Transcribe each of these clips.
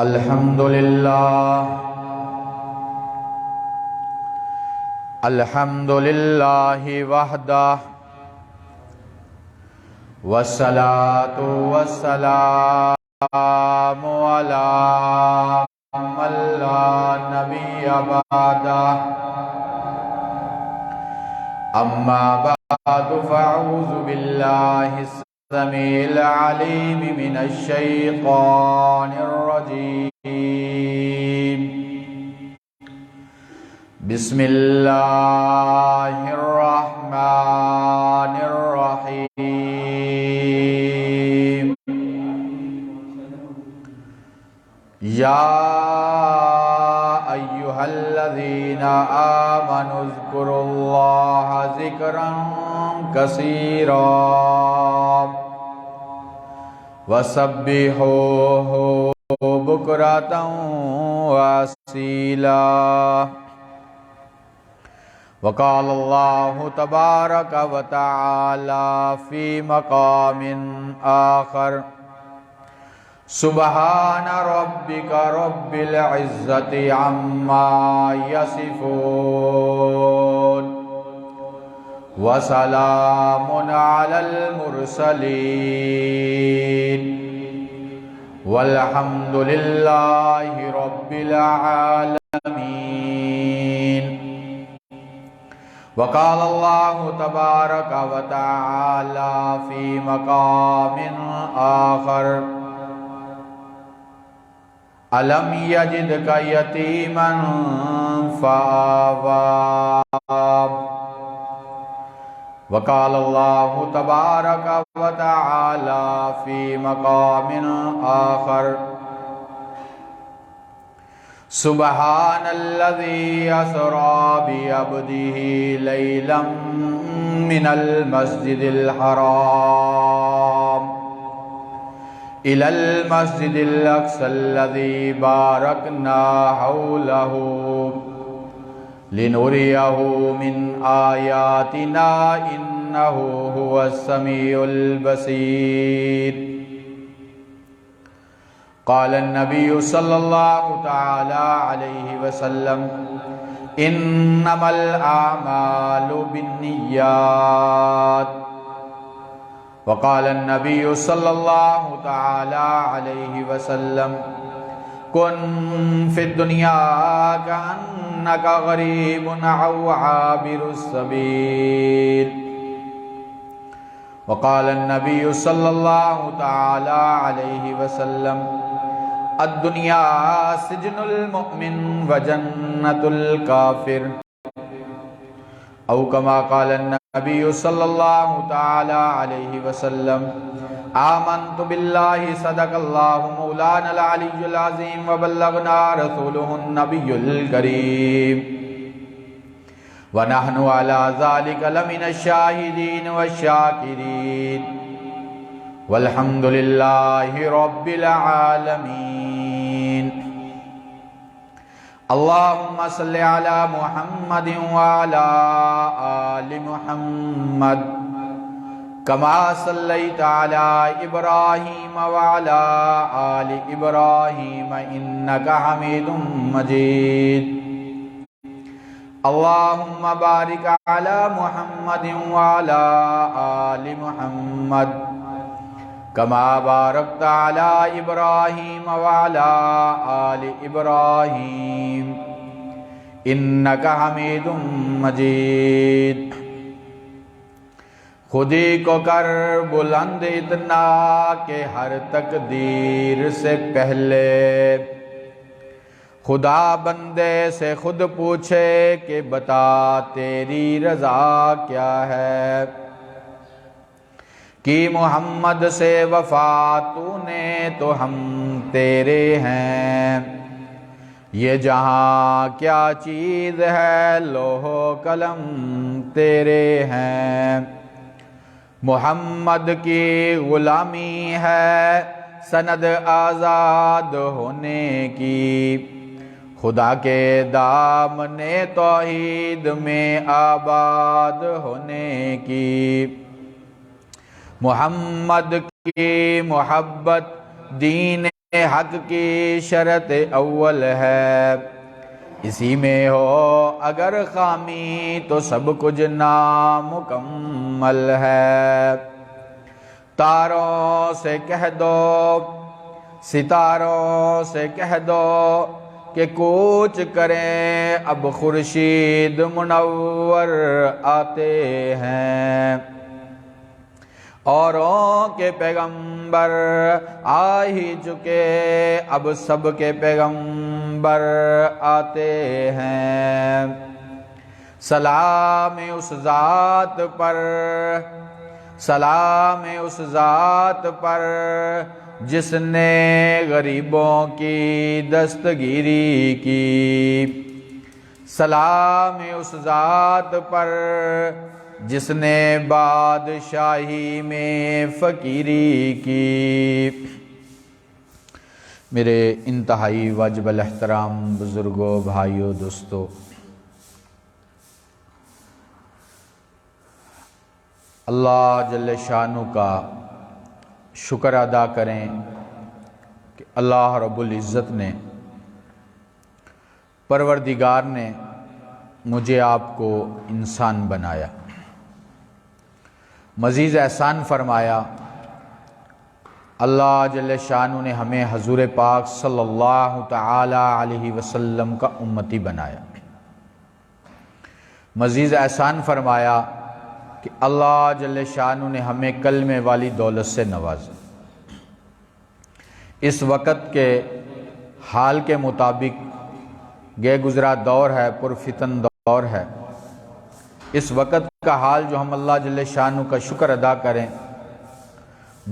الحمد للہ وحدہ والصلاة والسلام علی من لا نبی بعدہ اما بعد فاعوذ باللہ السمیع العلیم من الشیطان الرجیم بسم اللہ الرحمن الرحیم یا ایہا الذین آمنوا اذکروا اللہ ذکرا کثیرا وسبحوہ بکرۃ وأصیلا وقال اللہ تبارک وتعالی فی مقام آخر سبحان ربک رب العزت عما یصفون وسلام علی المرسلین والحمد للہ رب العالمین وقال اللہ تبارک وتعالی فی مقام آخر أَلَمْ يَجِدْكَ يَتِيمًا فَآوَىٰ وقال اللہ تبارک وتعالی فی مقام آخر سبحان الذي أسرى بعبده ليلا من المسجد الحرام إلى المسجد الأقصى الذي باركنا حوله لنريه من آياتنا إنه هو السميع البصير قال النبي صلى الله تعالى عليه وسلم إنما الأعمال بالنيات وقال النبي صلى الله تعالى عليه وسلم كن في الدنيا كأنك غريب أو عابر السبيل وقال النبي صلى الله تعالى عليه وسلم الدنيا سجن المؤمن وجنة الكافر أو كما قال النبي صلى الله تعالى عليه وسلم آمنت بالله صدق الله مولانا العلي العظيم وبلغنا رسوله النبي الكريم ونحن على ذلك لمن الشاهدين والشاكرين والحمد لله رب العالمين اللهم صل على محمد وعلى آل محمد كما صليت على إبراهيم وعلى آل إبراهيم إنك حميد مجيد اللهم بارك على محمد وعلى آل محمد كما باركت على إبراهيم وعلى آل إبراهيم إنك حميد مجيد خودی کو کر بلند اتنا کہ ہر تقدیر سے پہلے خدا بندے سے خود پوچھے کہ بتا تیری رضا کیا ہے کی محمد سے وفا تو نے تو ہم تیرے ہیں یہ جہاں کیا چیز ہے لوح و قلم تیرے ہیں محمد کی غلامی ہے سند آزاد ہونے کی خدا کے دامن توحید میں آباد ہونے کی محمد کی محبت دین حق کی شرط اول ہے، اسی میں ہو اگر خامی تو سب کچھ نامکمل ہے۔ تاروں سے کہہ دو، ستاروں سے کہہ دو کہ کوچ کریں، اب خورشید منور آتے ہیں۔ اوروں کے پیغمبر آ ہی چکے، اب سب کے پیغمبر آتے ہیں۔ سلام اس ذات پر، سلام اس ذات پر جس نے غریبوں کی دستگیری کی۔ سلام اس ذات پر جس نے بادشاہی میں فقیری کی۔ میرے انتہائی واجب الاحترام بزرگوں، بھائیوں، دوستوں، اللہ جل شانہ کا شکر ادا کریں کہ اللہ رب العزت نے، پروردگار نے مجھے آپ کو انسان بنایا، مزید احسان فرمایا۔ اللہ جل شانہ نے ہمیں حضور پاک صلی اللہ تعالی علیہ وسلم کا امتی بنایا، مزید احسان فرمایا کہ اللہ جل شانہ نے ہمیں کلمے والی دولت سے نوازا۔ اس وقت کے حال کے مطابق گئے گزرا دور ہے، پرفتن دور ہے۔ اس وقت کا حال جو ہم اللہ جل شانہ کا شکر ادا کریں،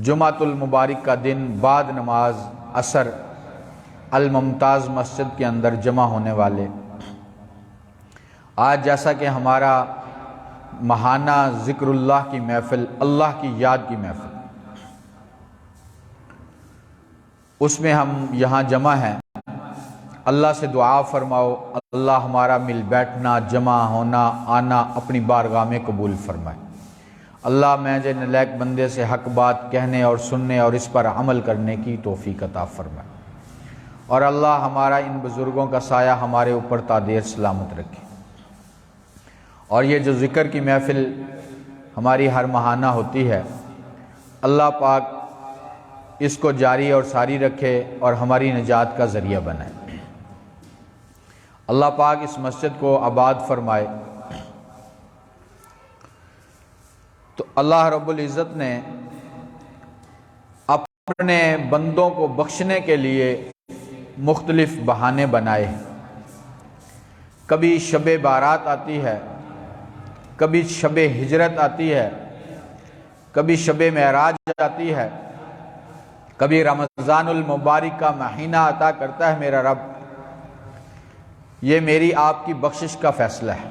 جمعۃ المبارک کا دن بعد نماز عصر الممتاز مسجد کے اندر جمع ہونے والے، آج جیسا کہ ہمارا ماہانہ ذکر اللہ کی محفل، اللہ کی یاد کی محفل، اس میں ہم یہاں جمع ہیں۔ اللہ سے دعا فرماؤ اللہ ہمارا مل بیٹھنا، جمع ہونا، آنا اپنی بارگاہ میں قبول فرمائے۔ اللہ میں نالائق بندے سے حق بات کہنے اور سننے اور اس پر عمل کرنے کی توفیق عطا فرمائے، اور اللہ ہمارا ان بزرگوں کا سایہ ہمارے اوپر تا دیر سلامت رکھے۔ اور یہ جو ذکر کی محفل ہماری ہر ماہانہ ہوتی ہے، اللہ پاک اس کو جاری اور ساری رکھے اور ہماری نجات کا ذریعہ بنائے۔ اللہ پاک اس مسجد کو آباد فرمائے۔ تو اللہ رب العزت نے اپنے بندوں کو بخشنے کے لیے مختلف بہانے بنائے۔ کبھی شب بارات آتی ہے، کبھی شب ہجرت آتی ہے، کبھی شب معراج آتی ہے، کبھی رمضان المبارک کا مہینہ عطا کرتا ہے میرا رب۔ یہ میری آپ کی بخشش کا فیصلہ ہے۔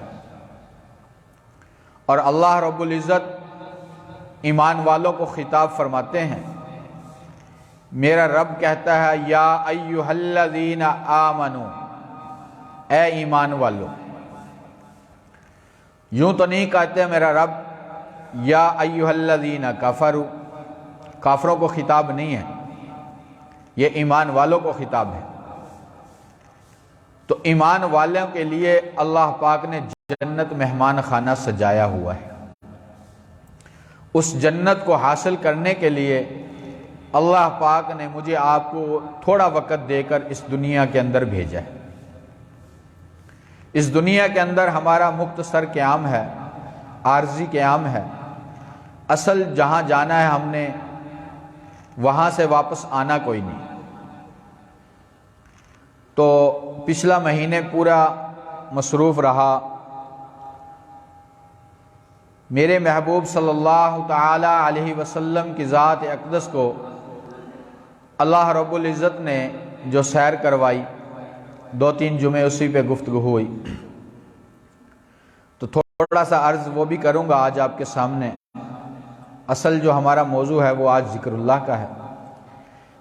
اور اللہ رب العزت ایمان والوں کو خطاب فرماتے ہیں، میرا رب کہتا ہے یا ایھا الذین آمنو، اے ایمان والو۔ یوں تو نہیں کہتے میرا رب یا ایھا الذین کفروا، کافروں کو خطاب نہیں ہے، یہ ایمان والوں کو خطاب ہے۔ تو ایمان والوں کے لیے اللہ پاک نے جنت مہمان خانہ سجایا ہوا ہے۔ اس جنت کو حاصل کرنے کے لیے اللہ پاک نے مجھے آپ کو تھوڑا وقت دے کر اس دنیا کے اندر بھیجا ہے۔ اس دنیا کے اندر ہمارا مختصر قیام ہے، عارضی قیام ہے۔ اصل جہاں جانا ہے ہم نے، وہاں سے واپس آنا کوئی نہیں۔ تو پچھلا مہینے پورا مصروف رہا۔ میرے محبوب صلی اللہ تعالی علیہ وسلم کی ذات اقدس کو اللہ رب العزت نے جو سیر کروائی، 2-3 جمعے اسی پہ گفتگو ہوئی، تو تھوڑا سا عرض وہ بھی کروں گا آج آپ کے سامنے۔ اصل جو ہمارا موضوع ہے وہ آج ذکر اللہ کا ہے،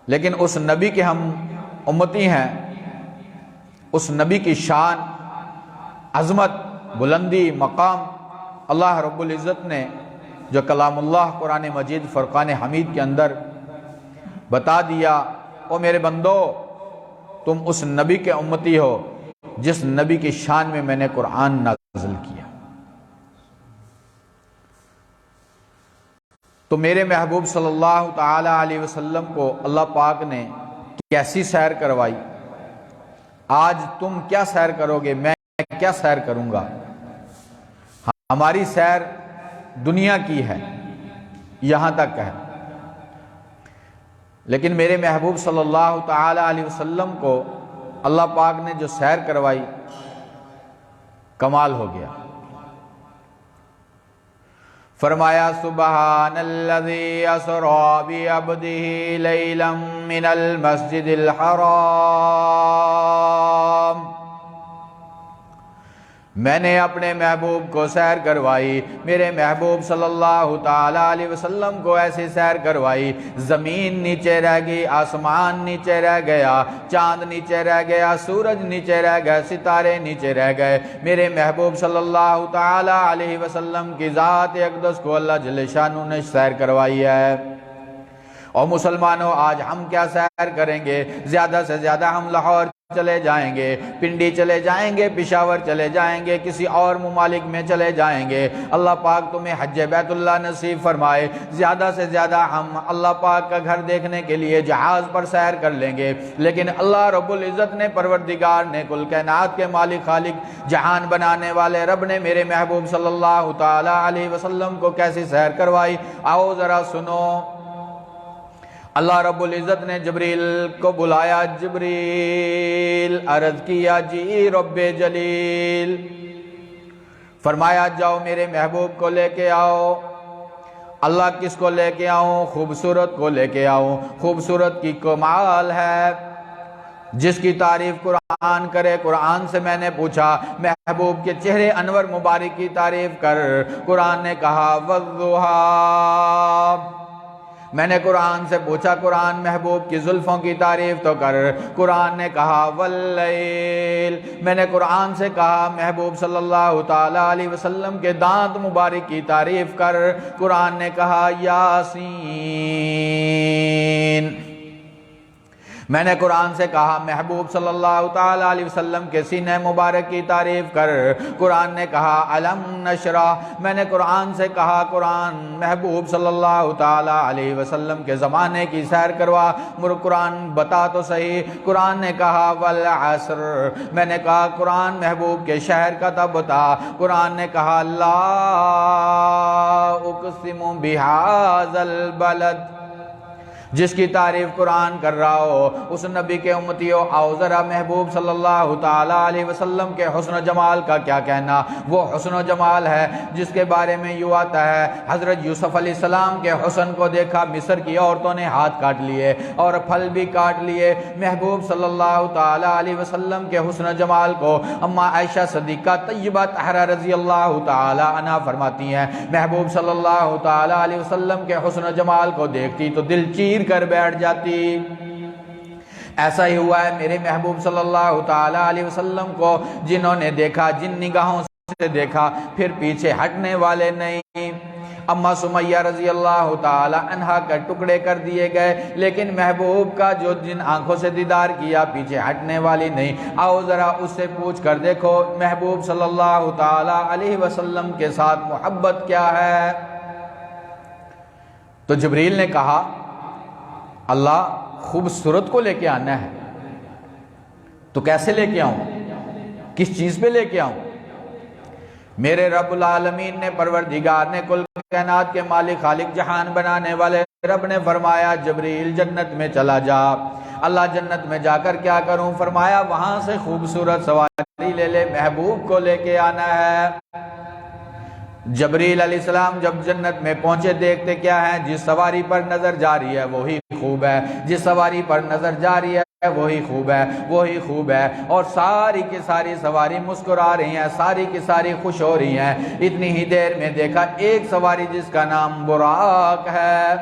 لیکن اس نبی کے ہم امتی ہیں، اس نبی کی شان، عظمت، بلندی، مقام اللہ رب العزت نے جو کلام اللہ قرآن مجید فرقان حمید کے اندر بتا دیا او میرے بندو تم اس نبی کے امتی ہو جس نبی کی شان میں میں نے قرآن نازل کیا۔ تو میرے محبوب صلی اللہ تعالی علیہ وسلم کو اللہ پاک نے کیسی سیر کروائی، آج تم کیا سیر کرو گے، میں کیا سیر کروں گا۔ ہماری سیر دنیا کی ہے، یہاں تک ہے، لیکن میرے محبوب صلی اللہ تعالی علیہ وسلم کو اللہ پاک نے جو سیر کروائی کمال ہو گیا۔ فرمایا سبحان الذی اسری بعبدہ لیلا من المسجد الحرام، میں نے اپنے محبوب کو سیر کروائی، میرے محبوب صلی اللہ تعالی علیہ وسلم کو ایسی سیر کروائی، زمین نیچے رہ گئی، آسمان نیچے رہ گیا، چاند نیچے رہ گیا، سورج نیچے رہ گئے، ستارے نیچے رہ گئے، میرے محبوب صلی اللہ تعالی علیہ وسلم کی ذات اقدس کو اللہ جل شانہ نے سیر کروائی ہے۔ اور مسلمانوں آج ہم کیا سیر کریں گے؟ زیادہ سے زیادہ ہم لاہور چلے جائیں گے، پنڈی چلے جائیں گے، پشاور چلے جائیں گے، کسی اور ممالک میں چلے جائیں گے۔ اللہ پاک تمہیں حج بیت اللہ نصیب فرمائے۔ زیادہ سے زیادہ ہم اللہ پاک کا گھر دیکھنے کے لیے جہاز پر سیر کر لیں گے، لیکن اللہ رب العزت نے، پروردگار نے، کل کائنات کے مالک خالق، جہان بنانے والے رب نے میرے محبوب صلی اللہ تعالی علیہ وسلم کو کیسی سیر کروائی، آؤ ذرا سنو۔ اللہ رب العزت نے جبریل کو بلایا، جبریل عرض کیا جی رب جلیل، فرمایا جاؤ میرے محبوب کو لے کے آؤ۔ اللہ کس کو لے کے آؤں؟ خوبصورت کو لے کے آؤں۔ خوبصورت کی کمال ہے، جس کی تعریف قرآن کرے۔ قرآن سے میں نے پوچھا محبوب کے چہرے انور مبارک کی تعریف کر، قرآن نے کہا والضحیٰ۔ میں نے قرآن سے پوچھا قرآن محبوب کی زلفوں کی تعریف تو کر، قرآن نے کہا واللیل۔ میں نے قرآن سے کہا محبوب صلی اللہ تعالی علیہ وسلم کے دانت مبارک کی تعریف کر، قرآن نے کہا یاسین۔ میں نے قرآن سے کہا محبوب صلی اللہ تعالی علیہ وسلم کے سینہ مبارک کی تعریف کر، قرآن نے کہا علم نشرح۔ میں نے قرآن سے کہا قرآن محبوب صلی اللہ تعالی علیہ وسلم کے زمانے کی سیر کروا، قرآن بتا تو صحیح۔ قرآن نے کہا والعصر۔ میں نے کہا قرآن محبوب کے شہر کا تب بتا، قرآن نے کہا لا اقسم بہذا البلد۔ جس کی تعریف قرآن کر رہا ہو اس نبی کے امتیوں، آؤ ذرا محبوب صلی اللہ تعالی علیہ وسلم کے حسن و جمال کا کیا کہنا۔ وہ حسن و جمال ہے جس کے بارے میں یوں آتا ہے، حضرت یوسف علیہ السلام کے حسن کو دیکھا مصر کی عورتوں نے ہاتھ کاٹ لیے اور پھل بھی کاٹ لیے۔ محبوب صلی اللہ تعالی علیہ وسلم کے حسن و جمال کو اما عائشہ صدیقہ طیبہ طاہرہ رضی اللہ تعالی عنہا فرماتی ہیں، محبوب صلی اللہ تعالی علیہ وسلم کے حسن و جمال کو دیکھتی تو دل چیر کر بیٹھ جاتی۔ ایسا ہی ہوا ہے میرے محبوب صلی اللہ تعالی علیہ وسلم کو جنہوں نے دیکھا، جن نگاہوں سے دیکھا، پھر پیچھے ہٹنے والے نہیں۔ اما سمیہ رضی اللہ تعالی عنہا کا ٹکڑے کر دیے گئے، لیکن محبوب کا جو جن آنکھوں سے دیدار کیا پیچھے ہٹنے والی نہیں۔ آؤ ذرا اس سے پوچھ کر دیکھو محبوب صلی اللہ تعالی علیہ وسلم کے ساتھ محبت کیا ہے۔ تو جبریل نے کہا اللہ خوبصورت کو لے کے آنا ہے تو کیسے لے کے آؤں، کس چیز پہ لے کے آؤں؟ میرے رب العالمین نے، پروردگار نے، کل کائنات کے مالک خالق جہان بنانے والے رب نے فرمایا جبریل جنت میں چلا جا۔ اللہ جنت میں جا کر کیا کروں؟ فرمایا وہاں سے خوبصورت سواری لے لے، محبوب کو لے کے آنا ہے۔ جبریل علیہ السلام جب جنت میں پہنچے دیکھتے کیا ہے، جس سواری پر نظر جاری ہے وہی خوب ہے، جس سواری پر نظر جاری ہے وہی خوب ہے، وہی خوب ہے، اور ساری کی ساری سواری مسکرا رہی ہیں، ساری کی ساری خوش ہو رہی ہیں۔ اتنی ہی دیر میں دیکھا ایک سواری جس کا نام براق ہے،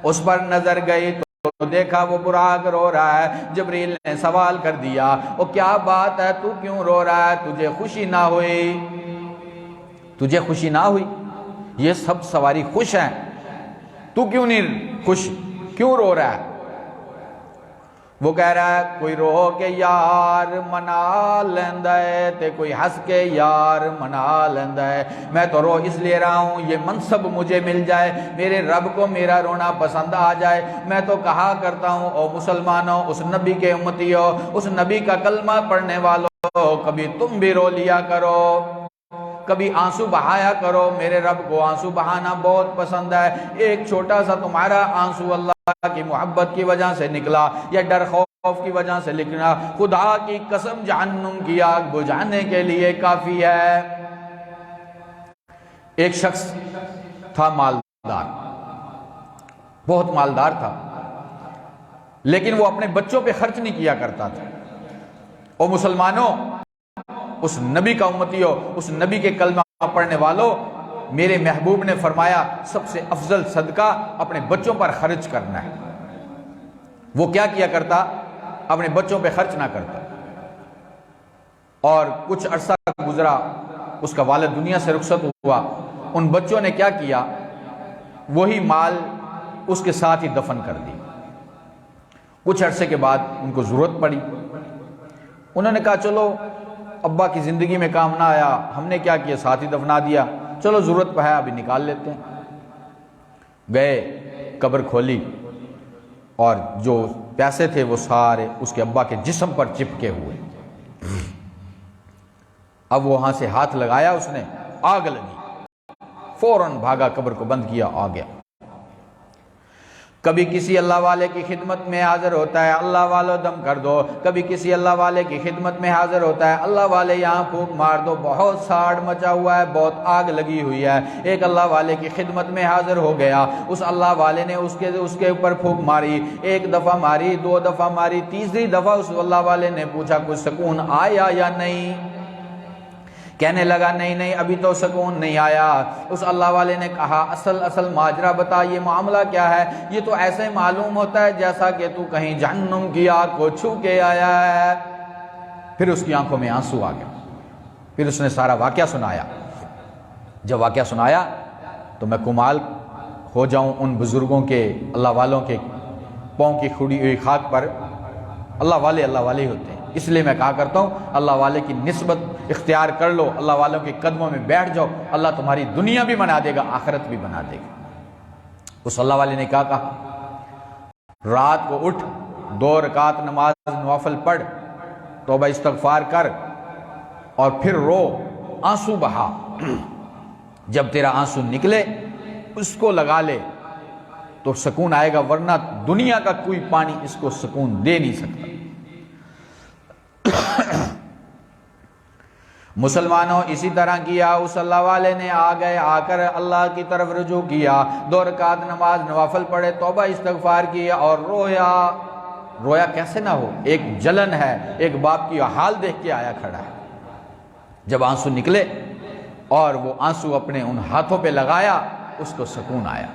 اس پر نظر گئی تو دیکھا وہ براق رو رہا ہے۔ جبریل نے سوال کر دیا وہ کیا بات ہے، تو کیوں رو رہا ہے، تجھے خوشی نہ ہوئی؟ تجھے خوشی نہ ہوئی؟ یہ سب سواری خوش ہیں، تو کیوں نہیں خوش، کیوں رو رہا ہے؟ وہ کہہ رہا ہے کوئی رو کے یار منا لیندا ہے تے کوئی ہنس کے یار منا لیندا ہے۔ میں تو رو اس لیے رہا ہوں یہ منصب مجھے مل جائے، میرے رب کو میرا رونا پسند آ جائے۔ میں تو کہا کرتا ہوں او مسلمانوں، اس نبی کے امتیوں، اس نبی کا کلمہ پڑھنے والوں، کبھی تم بھی رو لیا کرو، کبھی آنسو بہایا کرو، میرے رب کو آنسو بہانا بہت پسند ہے۔ ایک چھوٹا سا تمہارا آنسو اللہ کی محبت کی وجہ سے نکلا یا ڈر خوف کی وجہ سے نکلا، خدا کی قسم جہنم کی آگ بجھانے کے لیے کافی ہے۔ ایک شخص تھا مالدار، بہت مالدار تھا، لیکن وہ اپنے بچوں پہ خرچ نہیں کیا کرتا تھا۔ اور مسلمانوں، اس نبی کا امتی ہو، اس نبی کے کلمہ پڑھنے والوں، میرے محبوب نے فرمایا سب سے افضل صدقہ اپنے بچوں پر خرچ کرنا ہے۔ وہ کیا کیا کرتا؟ اپنے بچوں پہ خرچ نہ کرتا، اور کچھ عرصہ گزرا، اس کا والد دنیا سے رخصت ہوا، ان بچوں نے کیا کیا؟ وہی مال اس کے ساتھ ہی دفن کر دی۔ کچھ عرصے کے بعد ان کو ضرورت پڑی، انہوں نے کہا چلو ابا کی زندگی میں کام نہ آیا، ہم نے کیا کیا، ساتھ ہی دفنا دیا، چلو ضرورت ہے ابھی نکال لیتے ہیں۔ گئے، قبر کھولی، اور جو پیسے تھے وہ سارے اس کے ابا کے جسم پر چپکے ہوئے۔ اب وہاں سے ہاتھ لگایا اس نے، آگ لگی، فوراً بھاگا، قبر کو بند کیا، آ گیا۔ کبھی کسی اللہ والے کی خدمت میں حاضر ہوتا ہے، اللہ والو دم کر دو، کبھی کسی اللہ والے کی خدمت میں حاضر ہوتا ہے، اللہ والے یہاں پھونک مار دو، بہت ساڑ مچا ہوا ہے، بہت آگ لگی ہوئی ہے۔ ایک اللہ والے کی خدمت میں حاضر ہو گیا، اس اللہ والے نے اس کے اوپر پھونک ماری، ایک دفعہ ماری، دو دفعہ ماری، تیسری دفعہ اس اللہ والے نے پوچھا کوئی سکون آیا یا نہیں؟ کہنے لگا نہیں ابھی تو سکون نہیں آیا۔ اس اللہ والے نے کہا اصل ماجرا بتا، یہ معاملہ کیا ہے؟ یہ تو ایسے معلوم ہوتا ہے جیسا کہ تو کہیں جہنم کی آگ کو چھو کے آیا ہے۔ پھر اس کی آنکھوں میں آنسو آ گیا، پھر اس نے سارا واقعہ سنایا۔ جب واقعہ سنایا تو میں کمال ہو جاؤں ان بزرگوں کے، اللہ والوں کے پاؤں کی کھڑی ہوئی خاک پر۔ اللہ والے ہی ہوتے ہیں، اس لیے میں کہا کرتا ہوں اللہ والے کی نسبت اختیار کر لو، اللہ والوں کے قدموں میں بیٹھ جاؤ، اللہ تمہاری دنیا بھی بنا دے گا، آخرت بھی بنا دے گا۔ اس اللہ والے نے کہا رات کو اٹھ، 2 رکعت نماز نوافل پڑھ، توبہ استغفار کر، اور پھر رو، آنسو بہا۔ جب تیرا آنسو نکلے اس کو لگا لے تو سکون آئے گا، ورنہ دنیا کا کوئی پانی اس کو سکون دے نہیں سکتا۔ مسلمانوں اسی طرح کیا، اس اللہ والے نے آ کر اللہ کی طرف رجوع کیا، 2 رکعت نماز نوافل پڑھے، توبہ استغفار کیا اور رویا کیسے نہ ہو؟ ایک جلن ہے، ایک باپ کی حال دیکھ کے آیا کھڑا ہے۔ جب آنسو نکلے اور وہ آنسو اپنے ان ہاتھوں پہ لگایا، اس کو سکون آیا۔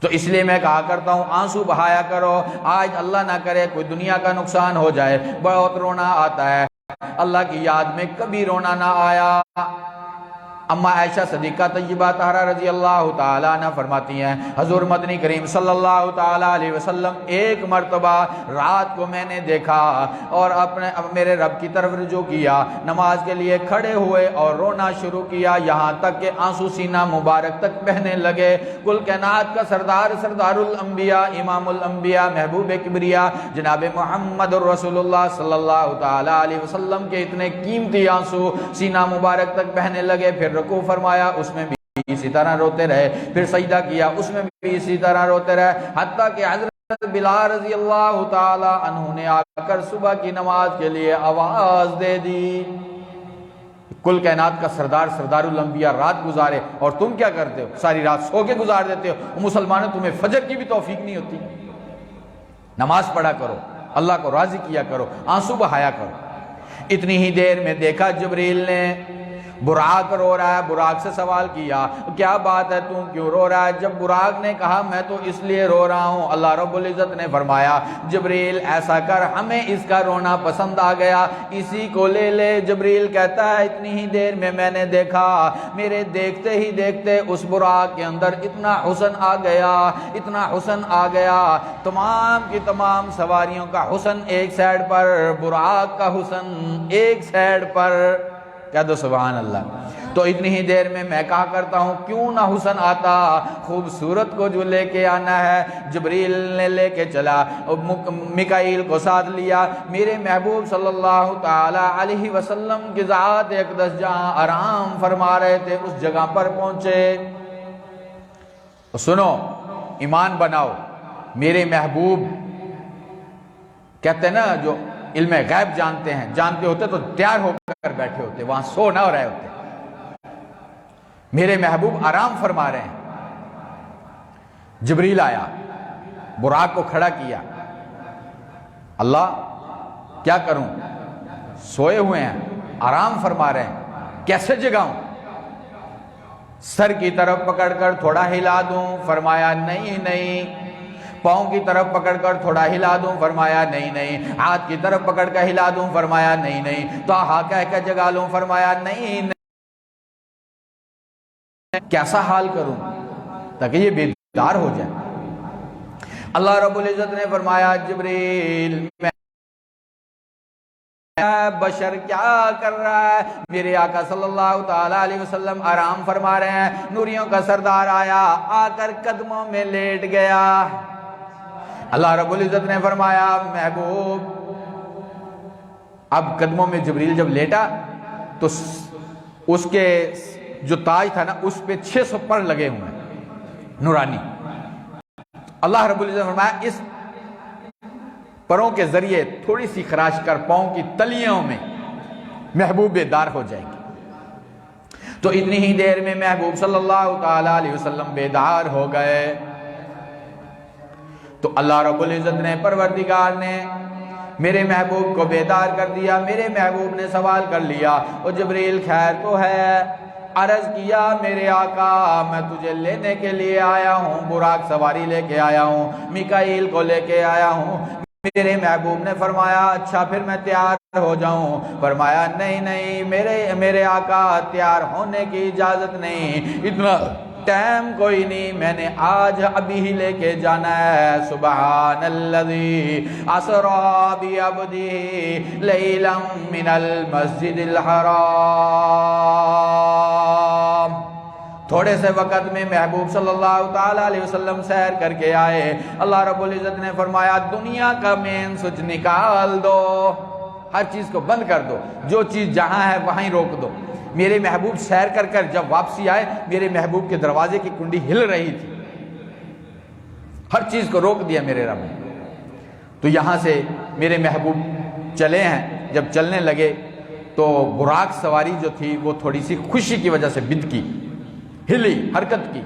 تو اس لیے میں کہا کرتا ہوں آنسو بہایا کرو۔ آج اللہ نہ کرے کوئی دنیا کا نقصان ہو جائے، بہت رونا آتا ہے، اللہ کی یاد میں کبھی رونا نہ آیا۔ اما عائشہ صدیقہ طیبہ طاہرہ رضی اللہ تعالیٰ عنہ فرماتی ہیں حضور مدنی کریم صلی اللہ تعالیٰ علیہ وسلم ایک مرتبہ رات کو میں نے دیکھا اور میرے رب کی طرف رجوع کیا، نماز کے لیے کھڑے ہوئے اور رونا شروع کیا، یہاں تک کہ آنسو سینہ مبارک تک بہنے لگے۔ کل کائنات کا سردار الانبیاء، امام الانبیاء، محبوب کبریا جناب محمد الرسول اللہ صلی اللہ تعالیٰ علیہ وسلم کے اتنے قیمتی آنسو سینہ مبارک تک بہنے لگے۔ پھر رکوع فرمایا، اس میں بھی اسی طرح روتے رہے، پھر سجدہ کیا، اس میں بھی اسی طرح روتے رہے، حتیٰ کہ حضرت بلال رضی اللہ تعالی عنہ نے آ کر صبح کی نماز کے لیے آواز دے دی۔ کل کائنات کا سردار الانبیاء رات گزارے اور تم کیا کرتے ہو؟ ساری رات سو کے گزار دیتے ہو۔ مسلمانوں تمہیں فجر کی بھی توفیق نہیں ہوتی؟ نماز پڑھا کرو، اللہ کو راضی کیا کرو، آنسو بہایا کرو۔ اتنی ہی دیر میں دیکھا جبریل نے براق رو رہا ہے، براق سے سوال کیا کیا بات ہے تو کیوں رو رہا ہے؟ جب براق نے کہا میں تو اس لیے رو رہا ہوں، اللہ رب العزت نے فرمایا جبریل ایسا کر، ہمیں اس کا رونا پسند آ گیا، اسی کو لے لے۔ جبریل کہتا ہے اتنی ہی دیر میں نے دیکھا، میرے دیکھتے ہی دیکھتے اس براق کے اندر اتنا حسن آ گیا، اتنا حسن آ گیا، تمام کی تمام سواریوں کا حسن ایک سائیڈ پر، براق کا حسن ایک سائیڈ پر۔ کہہ دو سبحان اللہ۔ تو اتنی ہی دیر میں کہا کرتا ہوں کیوں نہ حسن آتا، خوبصورت کو جو لے کے آنا ہے جبریل نے لے کے چلا، میکائیل کو ساتھ لیا، میرے محبوب صلی اللہ تعالی علیہ وسلم کی ذات اقدس جہاں آرام فرما رہے تھے اس جگہ پر پہنچے۔ سنو، ایمان بناؤ، میرے محبوب کہتے ہیں نا جو علم غیب جانتے ہیں، جانتے ہوتے تو تیار ہو کر بیٹھے ہوتے، وہاں سو نہ رہے ہوتے۔ میرے محبوب آرام فرما رہے ہیں، جبریل آیا، براق کو کھڑا کیا، اللہ کیا کروں، سوئے ہوئے ہیں، آرام فرما رہے ہیں، کیسے جگاؤں؟ سر کی طرف پکڑ کر تھوڑا ہلا دوں؟ فرمایا نہیں۔ پاؤں کی طرف پکڑ کر تھوڑا ہلا دوں؟ فرمایا نہیں۔ ہاتھ کی طرف پکڑ کر ہلا دوں؟ فرمایا نہیں۔ تو ہاں کہہ کے جگا لوں؟ فرمایا نہیں۔ کیسا حال کروں تاکہ یہ بیدار ہو جائے؟ اللہ رب العزت نے فرمایا جبریل میں بشر کیا کر رہا ہے؟ میرے آقا صلی اللہ تعالی علیہ وسلم آرام فرما رہے ہیں، نوریوں کا سردار آیا، آ کر قدموں میں لیٹ گیا۔ اللہ رب العزت نے فرمایا محبوب، اب قدموں میں جبریل جب لیٹا تو اس کے جو تاج تھا نا اس پہ 600 پر لگے ہوئے ہیں نورانی۔ اللہ رب العزت نے فرمایا اس پروں کے ذریعے تھوڑی سی خراش کر پاؤں کی تلیوں میں محبوب بیدار ہو جائیں گے۔ تو اتنی ہی دیر میں محبوب صلی اللہ تعالی علیہ وسلم بیدار ہو گئے۔ تو اللہ رب العزت نے پروردگار نے میرے محبوب کو بیدار کر دیا۔ میرے محبوب نے سوال کر لیا او جبریل خیر تو ہے؟ عرض کیا میرے آقا میں تجھے لینے کے لیے آیا ہوں، براق سواری لے کے آیا ہوں، میکائیل کو لے کے آیا ہوں۔ میرے محبوب نے فرمایا اچھا پھر میں تیار ہو جاؤں؟ فرمایا نہیں میرے آقا تیار ہونے کی اجازت نہیں، اتنا ٹائم کوئی نہیں، میں نے آج ابھی ہی لے کے جانا ہے۔ سبحان الذی اسری بعبدہ لیلا من المسجد الحرام۔ تھوڑے سے وقت میں محبوب صلی اللہ تعالی علیہ وسلم سیر کر کے آئے۔ اللہ رب العزت نے فرمایا دنیا کا مین سوئچ نکال دو، ہر چیز کو بند کر دو، جو چیز جہاں ہے وہیں روک دو۔ میرے محبوب سیر کر کر جب واپسی آئے میرے محبوب کے دروازے کی کنڈی ہل رہی تھی، ہر چیز کو روک دیا میرے رب نے۔ تو یہاں سے میرے محبوب چلے ہیں، جب چلنے لگے تو براق سواری جو تھی وہ تھوڑی سی خوشی کی وجہ سے بندکی، ہلی، حرکت کی۔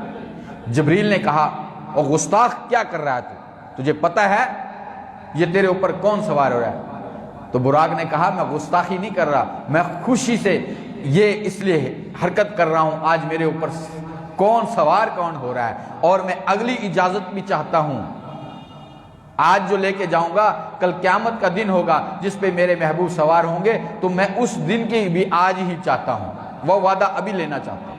جبریل نے کہا او گستاخ کیا کر رہا ہے تجھے پتہ ہے یہ تیرے اوپر کون سوار ہو رہا ہے؟ تو براق نے کہا میں گستاخی نہیں کر رہا، میں خوشی سے یہ اس لیے حرکت کر رہا ہوں آج میرے اوپر کون سوار کون ہو رہا ہے، اور میں اگلی اجازت بھی چاہتا ہوں۔ آج جو لے کے جاؤں گا کل قیامت کا دن ہوگا جس پہ میرے محبوب سوار ہوں گے، تو میں اس دن کی بھی آج ہی چاہتا ہوں، وہ وعدہ ابھی لینا چاہتا ہوں۔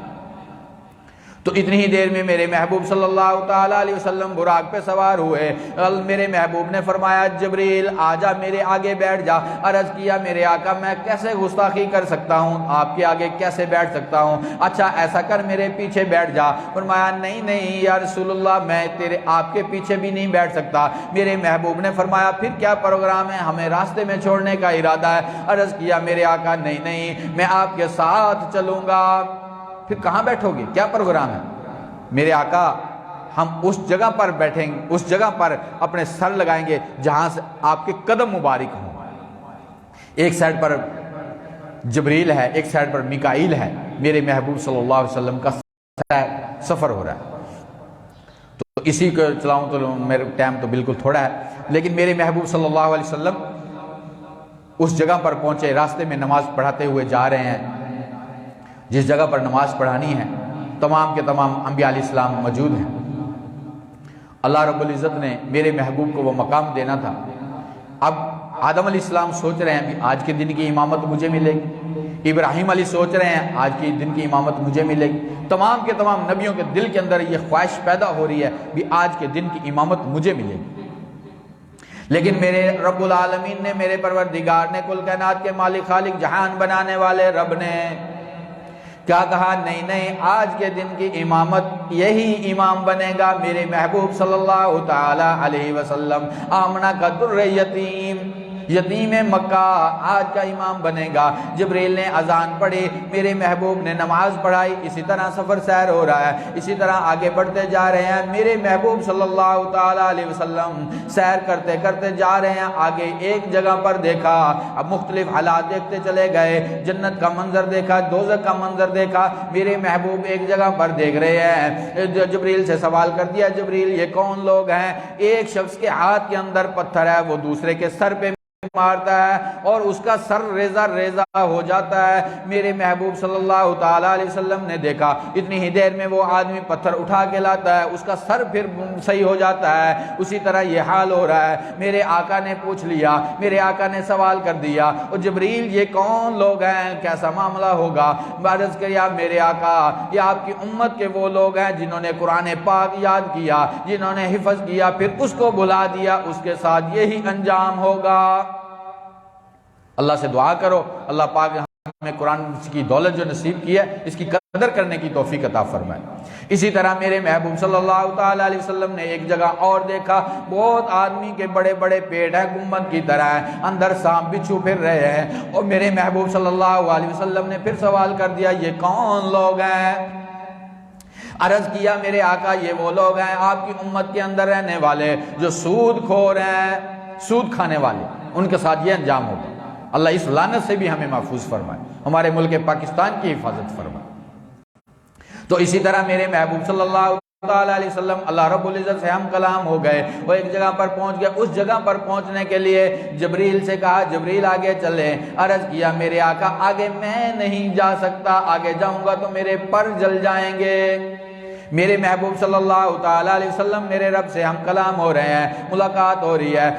تو اتنی ہی دیر میں میرے محبوب صلی اللہ تعالی علیہ وسلم براق پہ سوار ہوئے۔ میرے محبوب نے فرمایا جبریل آجا میرے آگے بیٹھ جا۔ عرض کیا میرے آقا میں کیسے گستاخی کر سکتا ہوں، آپ کے آگے کیسے بیٹھ سکتا ہوں؟ اچھا ایسا کر میرے پیچھے بیٹھ جا۔ فرمایا نہیں یا رسول اللہ میں آپ کے پیچھے بھی نہیں بیٹھ سکتا۔ میرے محبوب نے فرمایا پھر کیا پروگرام ہے، ہمیں راستے میں چھوڑنے کا ارادہ ہے؟ عرض کیا میرے آقا نہیں میں آپ کے ساتھ چلوں گا۔ پھر کہاں بیٹھو گے، کیا پروگرام ہے؟ میرے آقا ہم اس جگہ پر بیٹھیں گے، اس جگہ پر اپنے سر لگائیں گے جہاں سے آپ کے قدم مبارک ہوں۔ ایک سائیڈ پر جبریل ہے، ایک سائیڈ پر میکائیل ہے، میرے محبوب صلی اللہ علیہ وسلم کا سفر ہو رہا ہے۔ تو اسی کو چلاؤں تو میرے ٹائم تو بالکل تھوڑا ہے، لیکن میرے محبوب صلی اللہ علیہ وسلم اس جگہ پر پہنچے، راستے میں نماز پڑھاتے ہوئے جا رہے ہیں۔ جس جگہ پر نماز پڑھانی ہے تمام کے تمام انبیاء علیہ السلام موجود ہیں۔ اللہ رب العزت نے میرے محبوب کو وہ مقام دینا تھا۔ اب آدم علیہ السلام سوچ رہے ہیں کہ آج کے دن کی امامت مجھے ملے گی، ابراہیم علیہ سوچ رہے ہیں آج کے دن کی امامت مجھے ملے گی، تمام کے تمام نبیوں کے دل کے اندر یہ خواہش پیدا ہو رہی ہے کہ آج کے دن کی امامت مجھے ملے گی۔ لیکن میرے رب العالمین نے، میرے پروردگار نے، کل کائنات کے مالک خالق جہان بنانے والے رب نے کیا کہا؟ نہیں نہیں، آج کے دن کی امامت یہی امام بنے گا، میرے محبوب صلی اللہ تعالی علیہ وسلم، آمنہ کا در یتیم، یتیم مکہ آج کا امام بنے گا۔ جبریل نے اذان پڑھی، میرے محبوب نے نماز پڑھائی، اسی طرح سفر سیر ہو رہا ہے، اسی طرح آگے بڑھتے جا رہے ہیں۔ میرے محبوب صلی اللہ تعالی علیہ وسلم سیر کرتے کرتے جا رہے ہیں، آگے ایک جگہ پر دیکھا، اب مختلف حالات دیکھتے چلے گئے، جنت کا منظر دیکھا، دوزخ کا منظر دیکھا۔ میرے محبوب ایک جگہ پر دیکھ رہے ہیں، جبریل سے سوال کر دیا، جبریل یہ کون لوگ ہیں؟ ایک شخص کے ہاتھ کے اندر پتھر ہے، وہ دوسرے کے سر پہ مارتا ہے اور اس کا سر ریزہ ریزہ ہو جاتا ہے۔ میرے محبوب صلی اللہ تعالی علیہ وسلم نے دیکھا، اتنی ہی دیر میں وہ آدمی پتھر اٹھا کے لاتا ہے، اس کا سر پھر صحیح ہو جاتا ہے۔ اسی طرح یہ حال ہو رہا ہے۔ میرے آقا نے پوچھ لیا، میرے آقا نے سوال کر دیا، اور جبریل یہ کون لوگ ہیں، کیسا معاملہ ہوگا؟ عرض کیا، میرے آقا یہ آپ کی امت کے وہ لوگ ہیں جنہوں نے قرآن پاک یاد کیا، جنہوں نے حفظ کیا، پھر اس کو بھلا دیا، اس کے ساتھ یہی انجام ہوگا۔ اللہ سے دعا کرو اللہ پاک ہمیں قرآن کی دولت جو نصیب کی ہے اس کی قدر کرنے کی توفیق عطا فرمائے۔ اسی طرح میرے محبوب صلی اللہ تعالی علیہ وسلم نے ایک جگہ اور دیکھا، بہت آدمی کے بڑے بڑے پیٹ ہیں، گنبد کی طرح ہیں، اندر سانپ بچھو پھر رہے ہیں، اور میرے محبوب صلی اللہ علیہ وسلم نے پھر سوال کر دیا، یہ کون لوگ ہیں؟ عرض کیا، میرے آقا یہ وہ لوگ ہیں آپ کی امت کے اندر رہنے والے جو سود خور ہیں، سود کھانے والے، ان کے ساتھ یہ انجام ہوگا۔ اللہ اس لعنت سے بھی ہمیں محفوظ فرمائے، ہمارے ملک پاکستان کی حفاظت فرمائے۔ تو اسی طرح میرے محبوب صلی اللہ تعالی علیہ وسلم اللہ رب العزت سے ہم کلام ہو گئے، وہ ایک جگہ پر پہنچ گئے۔ اس جگہ پر پہنچنے کے لیے جبریل سے کہا، جبریل آگے چلے۔ عرض کیا، میرے آقا آگے میں نہیں جا سکتا، آگے جاؤں گا تو میرے پر جل جائیں گے۔ میرے محبوب صلی اللہ تعالی علیہ وسلم، میرے رب سے ہم کلام ہو رہے ہیں، ملاقات ہو رہی ہے۔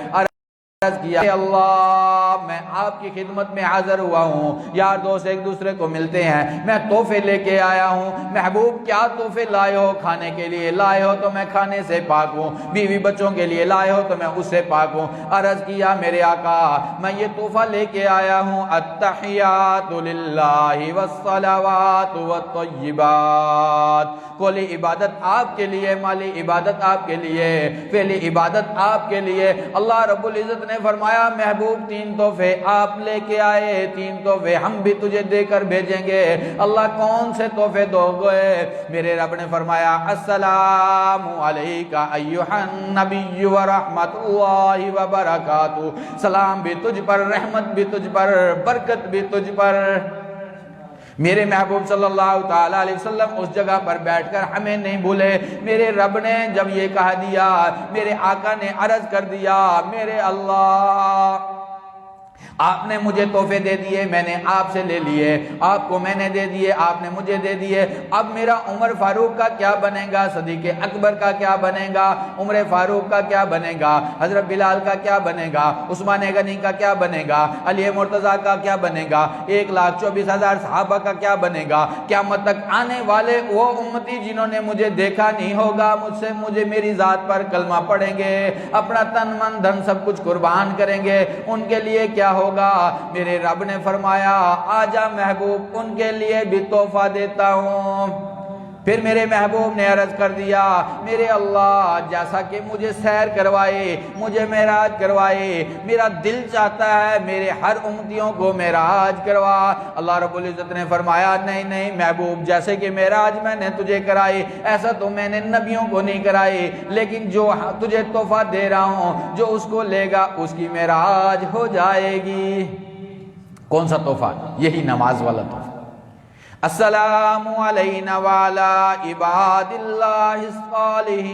عرض کیا، اے اللہ میں آپ کی خدمت میں حاضر ہوا ہوں، یار دوست ایک دوسرے کو ملتے ہیں، میں تحفے لے کے آیا ہوں۔ محبوب کیا تحفے لائے ہو؟ کھانے کے لیے لائے ہو تو میں کھانے سے پاک ہوں، بیوی بچوں کے لیے لائے ہو تو میں اس سے پاک ہوں۔ عرض کیا، میرے آقا میں یہ تحفہ لے کے آیا ہوں، التحیات للہ والصلوات والطیبات، قولی عبادت آپ کے لیے، مالی عبادت آپ کے لیے، فعلی عبادت آپ کے لیے۔ اللہ رب العزت نے فرمایا، محبوب تین تحفے آپ لے کے آئے، تین تحفے ہم بھی تجھے دے کر بھیجیں گے۔ اللہ کون سے تحفے دو گے؟ میرے رب نے فرمایا، السلام علیکہ ایھا النبی ورحمۃ اللہ وبرکاتہ، سلام بھی تجھ پر، رحمت بھی تجھ پر، برکت بھی تجھ پر۔ میرے محبوب صلی اللہ تعالی علیہ وسلم اس جگہ پر بیٹھ کر ہمیں نہیں بھولے۔ میرے رب نے جب یہ کہا دیا، میرے آقا نے عرض کر دیا، میرے اللہ آپ نے مجھے تحفے دے دیے، میں نے آپ سے لے لیے، آپ کو میں نے دے دیے، آپ نے مجھے دے دیے، اب میرا عمر فاروق کا کیا بنے گا، صدیق اکبر کا کیا بنے گا، عمر فاروق کا کیا بنے گا، حضرت بلال کا کیا بنے گا، عثمان غنی کا کیا بنے گا، علی مرتضیٰ کا کیا بنے گا، 1,24,000 صحابہ کا کیا بنے گا۔ قیامت تک آنے والے وہ امتی جنہوں نے مجھے دیکھا نہیں ہوگا، مجھے میری ذات پر کلمہ پڑھیں گے، اپنا تن من دھن سب کچھ قربان کریں گے، ان کے لیے کیا ہوگا؟ میرے رب نے فرمایا، آجا محبوب ان کے لیے بھی تحفہ دیتا ہوں۔ پھر میرے محبوب نے عرض کر دیا، میرے اللہ جیسا کہ مجھے سیر کروائے، مجھے معراج کروائے، میرا دل چاہتا ہے میرے ہر امتیوں کو معراج کروا۔ اللہ رب العزت نے فرمایا، نہیں نہیں محبوب، جیسے کہ معراج میں نے تجھے کرائی ایسا تو میں نے نبیوں کو نہیں کرائی، لیکن جو تجھے تحفہ دے رہا ہوں، جو اس کو لے گا اس کی معراج ہو جائے گی۔ کون سا تحفہ؟ یہی نماز والا تحفہ۔ السلام علینا وعلی عباد اللہ الصالحین،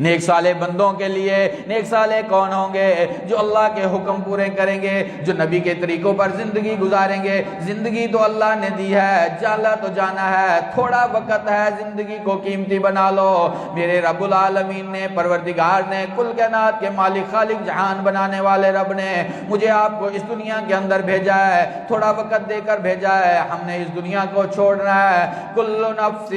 نیک صالح بندوں کے لیے نیک صالح کون ہوں گے؟ جو اللہ کے حکم پورے کریں گے، جو نبی کے طریقوں پر زندگی گزاریں گے۔ زندگی تو اللہ نے دی ہے، جانا تو جانا ہے، تھوڑا وقت ہے، زندگی کو قیمتی بنا لو۔ میرے رب العالمین نے، پروردگار نے، کل کائنات کے مالک خالق جہان بنانے والے رب نے مجھے آپ کو اس دنیا کے اندر بھیجا ہے، تھوڑا وقت دے کر بھیجا ہے۔ ہم نے اس دنیا کو چھوڑنا ہے۔ کل نفس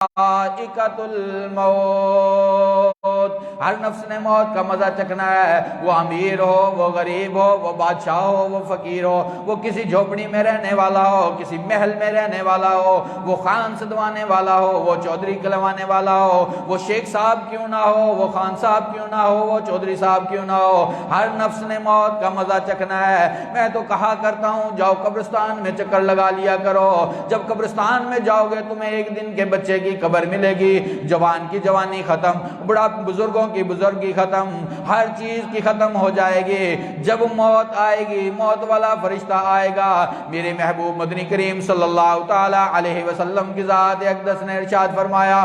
ذائقۃ الموت، ہر نفس نے موت کا مزہ چکھنا ہے، وہ امیر ہو، وہ غریب ہو، وہ بادشاہ ہو، وہ فقیر ہو، وہ کسی جھوپڑی میں رہنے والا ہو، کسی محل میں رہنے والا ہو، وہ خان سدوانے والا ہو، وہ چودھری کلوانے والا ہو، وہ شیخ صاحب کیوں نہ ہو، وہ خان صاحب کیوں نہ ہو، وہ چودھری صاحب کیوں نہ ہو، ہر نفس نے موت کا مزہ چکھنا ہے۔ میں تو کہا کرتا ہوں جاؤ قبرستان میں چکر لگا لیا کرو، جب قبرستان میں جاؤ گے تمہیں ایک دن کے بچے کی قبر ملے گی، جوان کی جوانی ختم، بڑا بزرگوں کی بزرگی ختم، ہر چیز کی ختم ہو جائے گی۔ جب موت آئے گی، موت والا فرشتہ آئے گا، میرے محبوب مدنی کریم صلی اللہ تعالی علیہ وسلم کی ذات اقدس نے ارشاد فرمایا،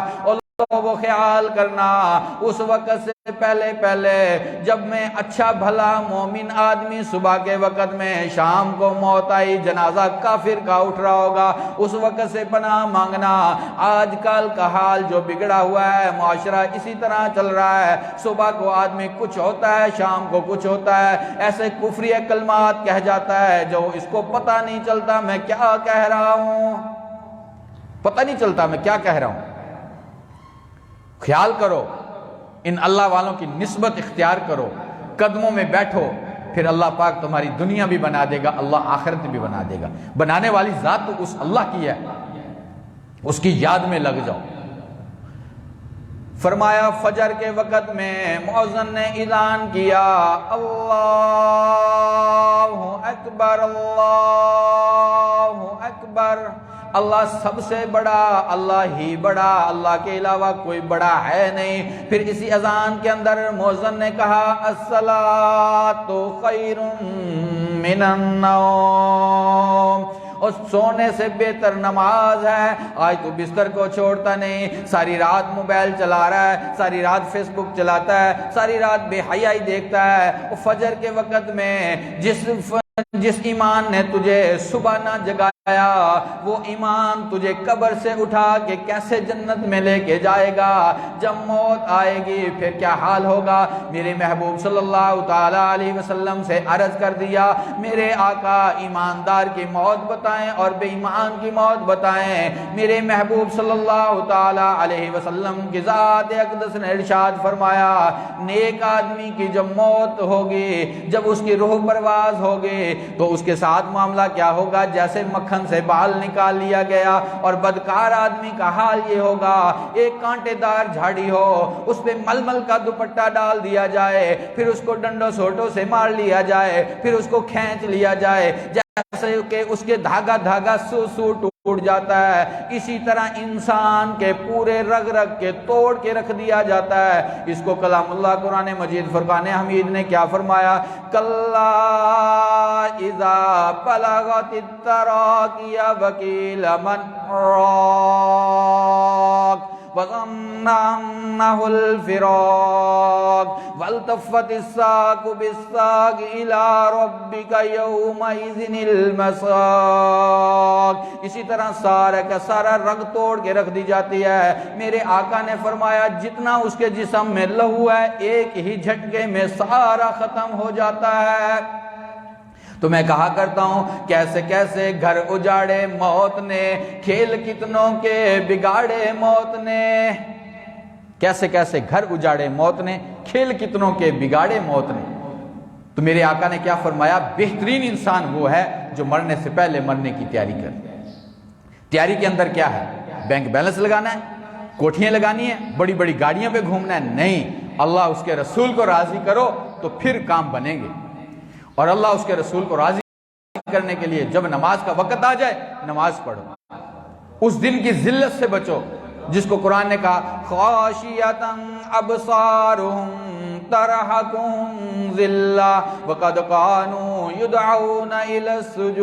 وہ خیال کرنا اس وقت سے پہلے جب میں اچھا بھلا مومن آدمی صبح کے وقت میں، شام کو موت آئی، جنازہ کافر کا اٹھ رہا ہوگا، اس وقت سے پناہ مانگنا۔ آج کل کا حال جو بگڑا ہوا ہے، معاشرہ اسی طرح چل رہا ہے، صبح کو آدمی کچھ ہوتا ہے، شام کو کچھ ہوتا ہے، ایسے کفری کلمات کہہ جاتا ہے جو اس کو پتہ نہیں چلتا میں کیا کہہ رہا ہوں، پتہ نہیں چلتا میں کیا کہہ رہا ہوں۔ خیال کرو، ان اللہ والوں کی نسبت اختیار کرو، قدموں میں بیٹھو، پھر اللہ پاک تمہاری دنیا بھی بنا دے گا، اللہ آخرت بھی بنا دے گا۔ بنانے والی ذات تو اس اللہ کی ہے، اس کی یاد میں لگ جاؤ۔ فرمایا فجر کے وقت میں مؤذن نے اعلان کیا، اللہ اکبر اللہ اکبر، اللہ سب سے بڑا، اللہ ہی بڑا، اللہ کے علاوہ کوئی بڑا ہے نہیں۔ پھر اسی اذان کے اندر مؤذن نے کہا الصلاۃ خیر من النوم، اور سونے سے بہتر نماز ہے۔ آج تو بستر کو چھوڑتا نہیں، ساری رات موبائل چلا رہا ہے، ساری رات فیس بک چلاتا ہے، ساری رات بے حیائی دیکھتا ہے۔ فجر کے وقت میں جس ایمان نے تجھے صبح نہ جگایا، وہ ایمان تجھے قبر سے اٹھا کے کیسے جنت میں لے کے جائے گا؟ جب موت آئے گی پھر کیا حال ہوگا؟ میرے محبوب صلی اللہ تعالی علیہ وسلم سے عرض کر دیا، میرے آقا ایماندار کی موت بتائیں اور بے ایمان کی موت بتائیں۔ میرے محبوب صلی اللہ تعالی علیہ وسلم کی ذات اقدس نے ارشاد فرمایا، نیک آدمی کی جب موت ہوگی، جب اس کی روح پرواز ہوگی تو اس کے ساتھ معاملہ کیا ہوگا؟ جیسے مکھن سے بال نکال لیا گیا۔ اور بدکار آدمی کا حال یہ ہوگا، ایک کانٹے دار جھاڑی ہو، اس پہ ململ کا دوپٹہ ڈال دیا جائے، پھر اس کو ڈنڈوں سوٹوں سے مار لیا جائے، پھر اس کو کھینچ لیا جائے، جیسے کہ اس کے دھاگا سو ٹوٹ جاتا ہے، اسی طرح انسان کے پورے رگ رگ کے توڑ کے رکھ دیا جاتا ہے۔ اس کو کلام اللہ قرآن مجید فرقان حمید نے کیا فرمایا؟ کلا اذا بلغت التراقی وقیل من راق وظن انه الفراق والتفت الساق بالساق الى ربك يومئذ المساق، اسی طرح سارا کا سارا رگ توڑ کے رکھ دی جاتی ہے۔ میرے آقا نے فرمایا جتنا اس کے جسم میں لہو ہے ایک ہی جھٹکے میں سارا ختم ہو جاتا ہے۔ تو میں کہا کرتا ہوں کیسے کیسے گھر اجاڑے موت نے، کھیل کتنوں کے بگاڑے موت نے، کیسے کیسے گھر اجاڑے موت نے، کھیل کتنوں کے بگاڑے موت نے۔ تو میرے آقا نے کیا فرمایا؟ بہترین انسان وہ ہے جو مرنے سے پہلے مرنے کی تیاری کرے۔ تیاری کے اندر کیا ہے؟ بینک بیلنس لگانا ہے، کوٹھیاں لگانی ہے، بڑی بڑی گاڑیوں پہ گھومنا ہے؟ نہیں، اللہ اس کے رسول کو راضی کرو تو پھر کام بنیں گے۔ اور اللہ اس کے رسول کو راضی کرنے کے لیے جب نماز کا وقت آ جائے نماز پڑھو، اس دن کی ذلت سے بچو جس کو قرآن نے کہا خاشیۃ ابصارہم ترہقہم ذلہ وقد کانوا یدعون الی السجود،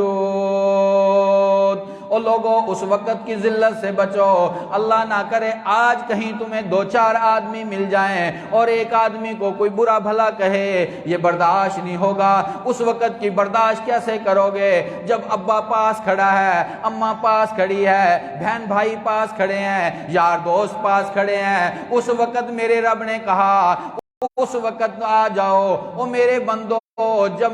اور لوگوں اس وقت کی ذلت سے بچو، اللہ نہ کرے آج کہیں تمہیں 2-4 آدمی مل جائیں اور ایک آدمی کو کوئی برا بھلا کہے، یہ برداشت نہیں ہوگا۔ اس وقت کی برداشت کیسے کرو گے جب ابا پاس کھڑا ہے، اماں پاس کھڑی ہے، بہن بھائی پاس کھڑے ہیں، یار دوست پاس کھڑے ہیں۔ اس وقت میرے رب نے کہا اس وقت آ جاؤ او میرے بندو، جب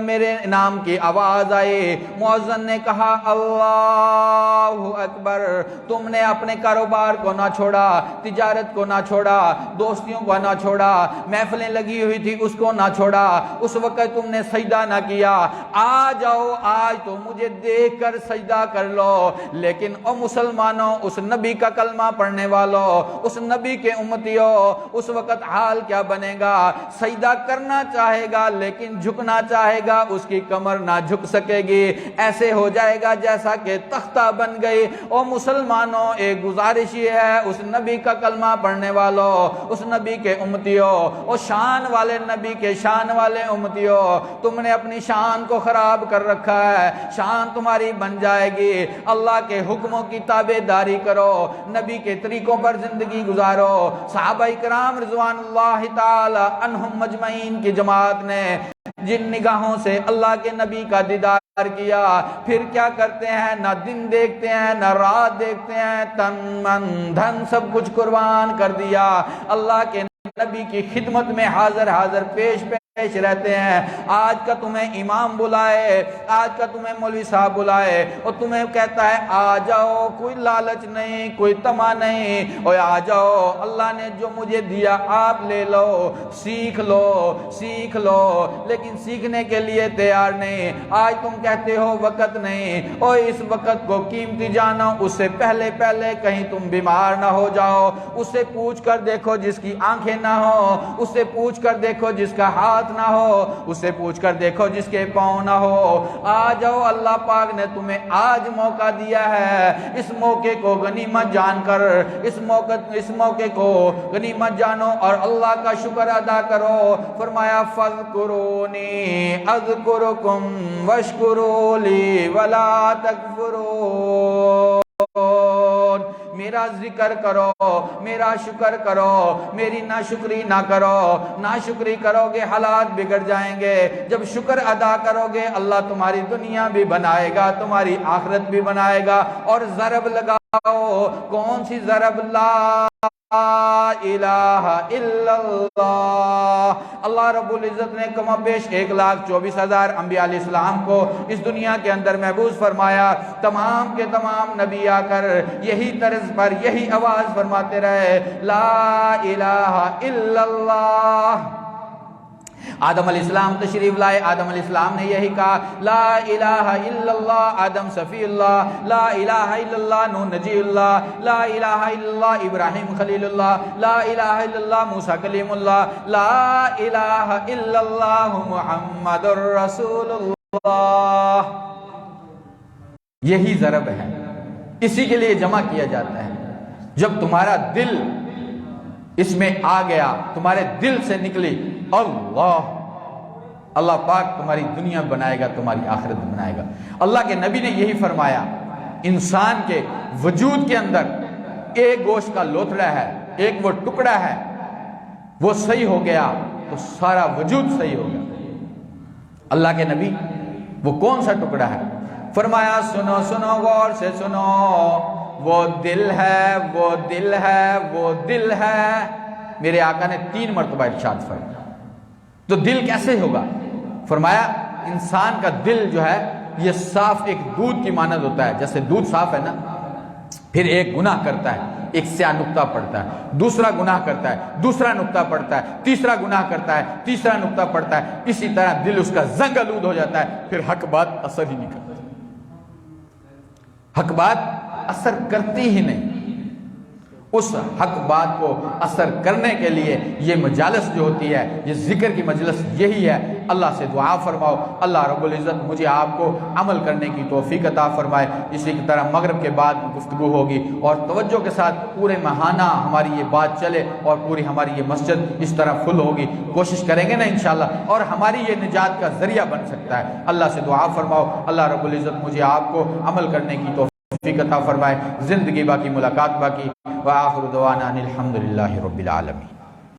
میرے نام کی آواز آئی، مؤذن نے کہا اللہ اکبر، تم نے اپنے کاروبار کو نہ چھوڑا، تجارت کو نہ چھوڑا، دوستیوں کو نہ چھوڑا، محفلیں لگی ہوئی تھی اس کو نہ چھوڑا، اس وقت تم نے سجدہ نہ کیا، آ جاؤ آج تو مجھے دیکھ کر سجدہ کر لو۔ لیکن او مسلمانوں، اس نبی کا کلمہ پڑھنے والوں، اس نبی کے امتیوں، اس وقت حال کیا بنے گا؟ سجدہ کرنا چاہے گا لیکن جھکنا چاہے گا، اس کی کمر نہ جھک سکے گی، ایسے ہو جائے گا جیسا کہ تختہ بن گئی۔ او مسلمانوں، ایک گزارش یہ ہے اس نبی کا کلمہ پڑھنے والوں، اس نبی کے امتیوں، او شان والے نبی کے شان والے امتیوں، تم نے اپنی شان کو خراب کر رکھا ہے، شان تمہاری بن جائے گی۔ اللہ کے حکموں کی تابع داری کرو، نبی کے طریقوں پر زندگی گزارو۔ صحابہ کرام رضوان اللہ تعالی عنہم مجمعین کی جماعت نے جن نگاہوں سے اللہ کے نبی کا دیدار کیا، پھر کیا کرتے ہیں؟ نہ دن دیکھتے ہیں نہ رات دیکھتے ہیں، تن من دھن سب کچھ قربان کر دیا، اللہ کے نبی کی خدمت میں حاضر پیش رہتے ہیں۔ آج کا تمہیں امام بلائے، آج کا تمہیں مولوی صاحب بلائے اور تمہیں کہتا ہے آ جاؤ، کوئی لالچ نہیں، کوئی طمع نہیں، اور آ جاؤ، اللہ نے جو مجھے دیا آپ لے لو، سیکھ لو، لیکن سیکھنے کے لیے تیار نہیں۔ آج تم کہتے ہو وقت نہیں، اور اس وقت کو قیمتی جانو، اس سے پہلے کہیں تم بیمار نہ ہو جاؤ۔ اس سے پوچھ کر دیکھو جس کی آنکھیں نہ ہو، اس سے پوچھ کر دیکھو جس کا ہاتھ نہ ہو، اس سے پوچھ کر دیکھو جس کے پاؤں نہ ہو۔ آ جاؤ، اللہ پاک نے تمہیں آج موقع دیا ہے، اس موقع کو غنیمت جان کر، اس موقع کو غنیمت جانو اور اللہ کا شکر ادا کرو۔ فرمایا فَاذْكُرُونِي أَذْكُرُكُمْ وَاشْكُرُوا لِي وَلَا تَكْفُرُونَ۔ میرا ذکر کرو، میرا شکر کرو، میری ناشکری نہ کرو، ناشکری کرو گے حالات بگڑ جائیں گے، جب شکر ادا کرو گے اللہ تمہاری دنیا بھی بنائے گا، تمہاری آخرت بھی بنائے گا۔ اور ضرب لگاؤ، کون سی ضرب؟ لا الہ الا اللہ۔ اللہ رب العزت نے کم و بیش 1,24,000 انبیاء علیہ السلام کو اس دنیا کے اندر محبوس فرمایا، تمام کے تمام نبی آ کر یہی طرز پر یہی آواز فرماتے رہے، لا الہ الا اللہ۔ آدم علیہ السلام تشریف لائے، آدم علیہ السلام نے یہی کہا، لا الہ الا اللہ آدم صفی اللہ، لا الہ الا اللہ نوح نجی اللہ، لا الہ الا اللہ ابراہیم خلیل اللہ، لا الہ الا اللہ موسیٰ کلیم اللہ، لا الہ الا اللہ محمد الرسول اللہ۔ یہی ضرب ہے، اسی کے لیے جمع کیا جاتا ہے۔ جب تمہارا دل اس میں آ گیا، تمہارے دل سے نکلی اللہ پاک تمہاری دنیا بنائے گا، تمہاری آخرت بنائے گا۔ اللہ کے نبی نے یہی فرمایا، انسان کے وجود کے اندر ایک گوشت کا لوتھڑا ہے، ایک وہ ٹکڑا ہے، وہ صحیح ہو گیا تو سارا وجود صحیح ہو گیا۔ اللہ کے نبی وہ کون سا ٹکڑا ہے؟ فرمایا سنو سنو غور سے سنو، وہ دل ہے، وہ دل ہے، وہ دل ہے۔ میرے آقا نے 3 مرتبہ ارشاد فرمایا، تو دل کیسے ہوگا؟ فرمایا انسان کا دل جو ہے یہ صاف ایک دودھ کی مانند ہوتا ہے، جیسے دودھ صاف ہے نا، پھر ایک گناہ کرتا ہے، ایک سیاہ نقطہ پڑتا ہے، دوسرا گناہ کرتا ہے، دوسرا نقطہ پڑتا ہے، تیسرا گناہ کرتا ہے، تیسرا نقطہ پڑتا ہے، اسی طرح دل اس کا زنگ آلود ہو جاتا ہے، پھر حق بات اثر ہی نہیں کرتی، حق بات اثر کرتی ہی نہیں۔ اس حق بات کو اثر کرنے کے لیے یہ مجالس جو ہوتی ہے، یہ ذکر کی مجلس یہی ہے۔ اللہ سے دعا فرماؤ اللہ رب العزت مجھے آپ کو عمل کرنے کی توفیق عطا فرمائے۔ اسی کی طرح مغرب کے بعد گفتگو ہوگی اور توجہ کے ساتھ پورے ماہانہ ہماری یہ بات چلے اور پوری ہماری یہ مسجد اس طرح فل ہوگی، کوشش کریں گے نا انشاءاللہ، اور ہماری یہ نجات کا ذریعہ بن سکتا ہے۔ اللہ سے دعا فرماؤ اللہ رب العزت مجھے آپ کو عمل کرنے کی توفیق عطا فرمائے، زندگی باقی ملاقات باقی۔ وآخر دعوانا ان الحمد للہ رب العالمین۔